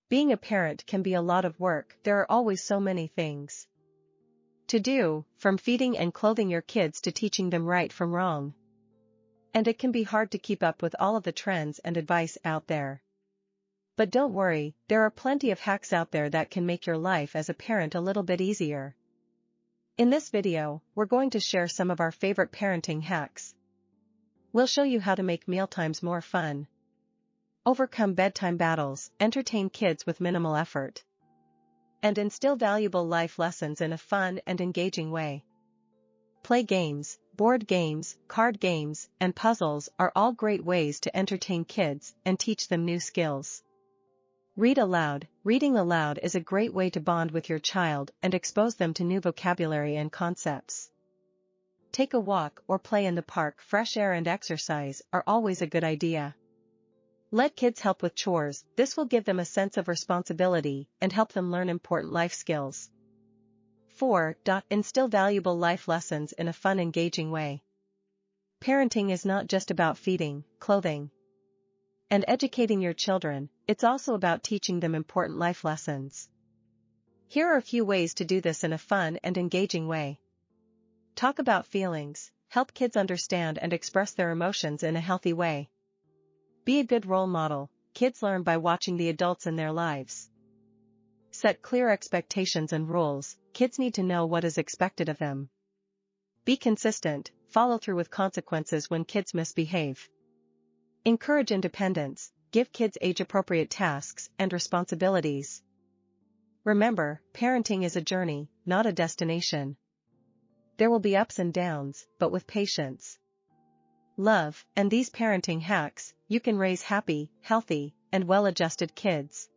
Being a parent can be a lot of work. There are always so many things to do, from feeding and clothing your kids to teaching them right from wrong. And it can be hard to keep up with all of the trends and advice out there. But don't worry, there are plenty of hacks out there that can make your life as a parent a little bit easier. In this video, we're going to share some of our favorite parenting hacks. We'll show you how to make mealtimes more fun, overcome bedtime battles, entertain kids with minimal effort, and instill valuable life lessons in a fun and engaging way. Play games, board games, card games, and puzzles are all great ways to entertain kids and teach them new skills. Read aloud. Reading aloud is a great way to bond with your child and expose them to new vocabulary and concepts. Take a walk or play in the park. Fresh air and exercise are always a good idea. Let kids help with chores. This will give them a sense of responsibility and help them learn important life skills. 4. Instill valuable life lessons in a fun, engaging way. Parenting is not just about feeding, clothing, and educating your children, it's also about teaching them important life lessons. Here are a few ways to do this in a fun and engaging way. Talk about feelings. Help kids understand and express their emotions in a healthy way. Be a good role model. Kids learn by watching the adults in their lives. Set clear expectations and rules. Kids need to know what is expected of them. Be consistent. Follow through with consequences when kids misbehave. Encourage independence. Give kids age-appropriate tasks and responsibilities. Remember, parenting is a journey, not a destination. There will be ups and downs, but with patience, love, and these parenting hacks, you can raise happy, healthy, and well-adjusted kids.